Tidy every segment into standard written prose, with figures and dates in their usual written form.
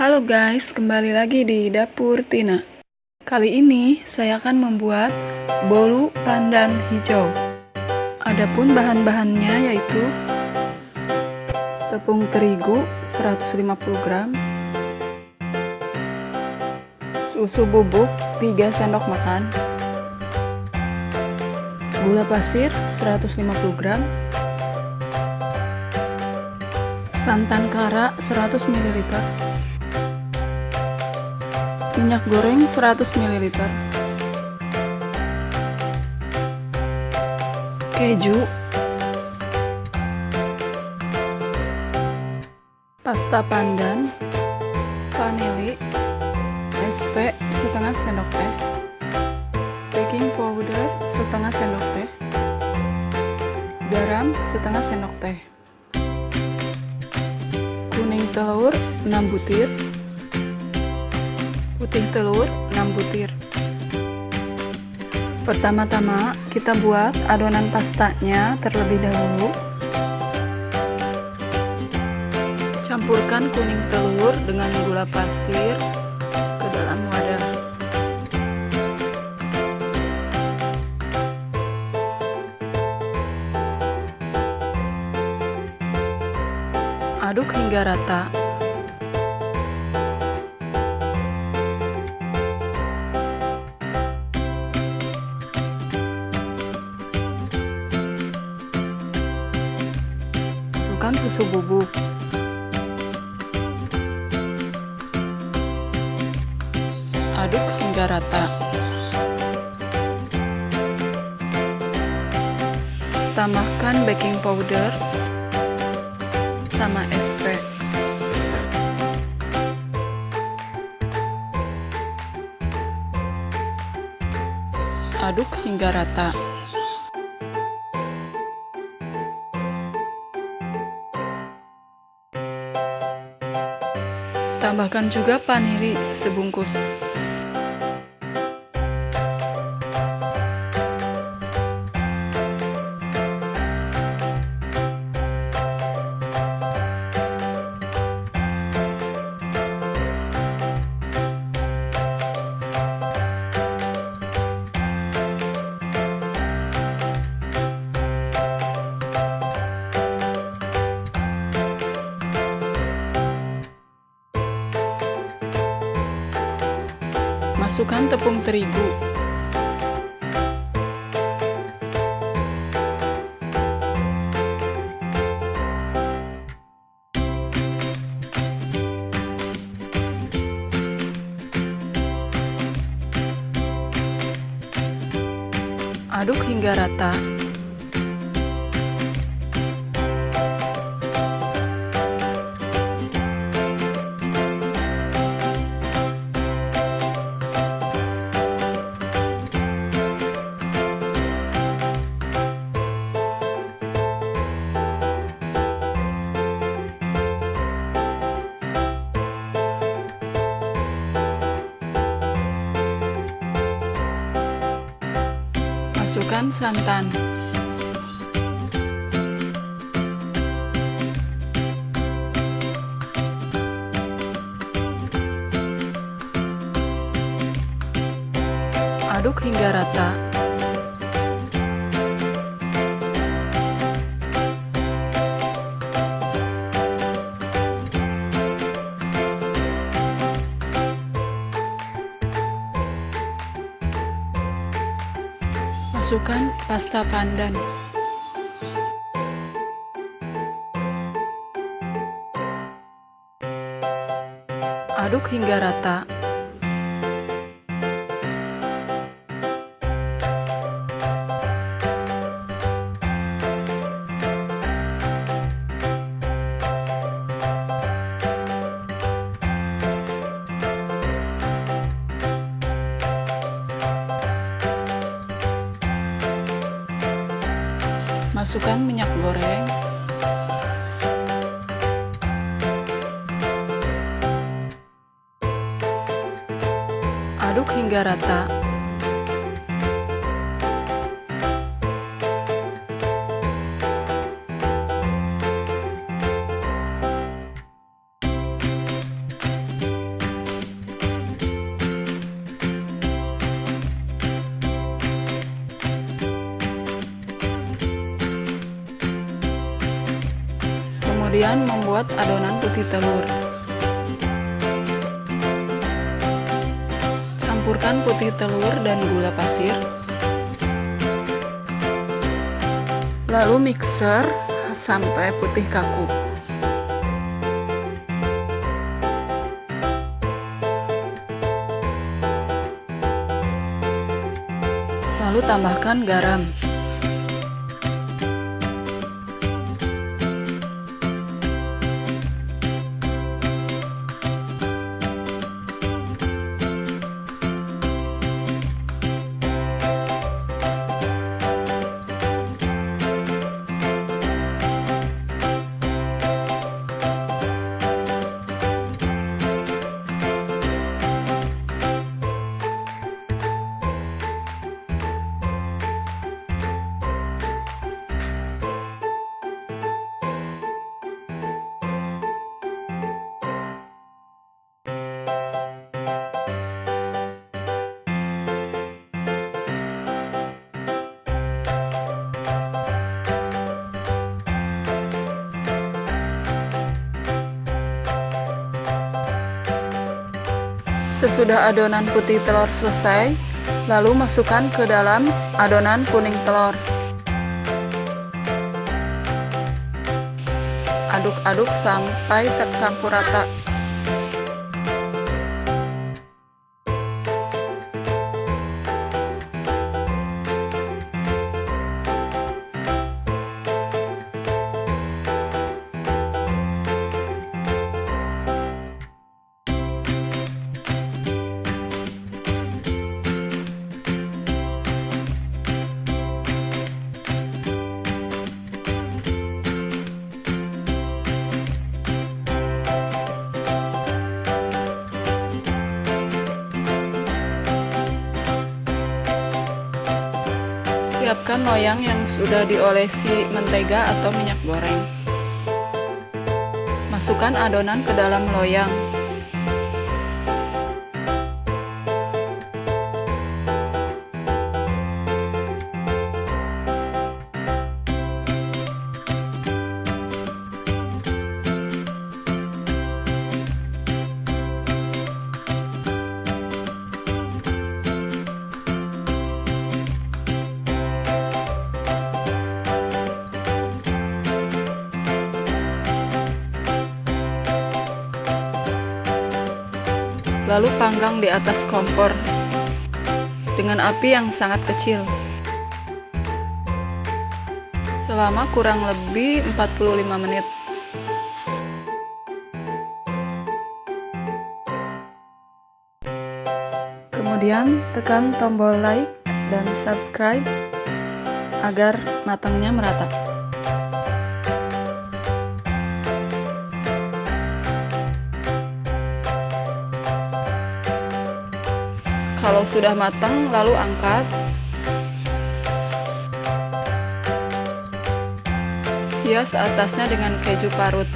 Halo guys, kembali lagi di Dapur Tina. Kali ini saya akan membuat bolu pandan hijau. Adapun bahan-bahannya yaitu tepung terigu 150 gram, susu bubuk 3 sendok makan, gula pasir 150 gram, santan kara 100 ml, minyak goreng 100 ml, keju, pasta pandan, vanili, SP setengah sendok teh, baking powder setengah sendok teh, garam setengah sendok teh, kuning telur 6 butir, putih telur 6 butir. Pertama-tama kita buat adonan pastanya terlebih dahulu. Campurkan kuning telur dengan gula pasir ke dalam wadah. Aduk hingga rata. Masukkan susu bubuk. Aduk hingga rata. Tambahkan baking powder sama SP. Aduk hingga rata. Tambahkan juga vanili sebungkus. Masukkan tepung terigu. Aduk hingga rata. Masukkan santan. Aduk hingga rata. Masukkan pasta pandan. Aduk hingga rata. Masukkan minyak goreng. Aduk hingga rata. Kemudian membuat adonan putih telur. Campurkan putih telur dan gula pasir. Lalu mixer sampai putih kaku. Lalu tambahkan garam. Sesudah adonan putih telur selesai, lalu masukkan ke dalam adonan kuning telur. Aduk-aduk sampai tercampur rata. Siapkan loyang yang sudah diolesi mentega atau minyak goreng. Masukkan adonan ke dalam loyang. Lalu panggang di atas kompor dengan api yang sangat kecil selama kurang lebih 45 menit. Kemudian tekan tombol like dan subscribe agar matangnya merata. Kalau sudah matang, lalu angkat. Hias atasnya dengan keju parut.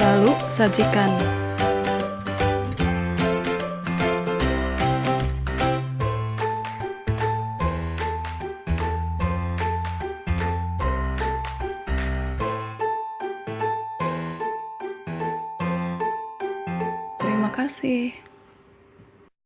Lalu sajikan. Terima kasih.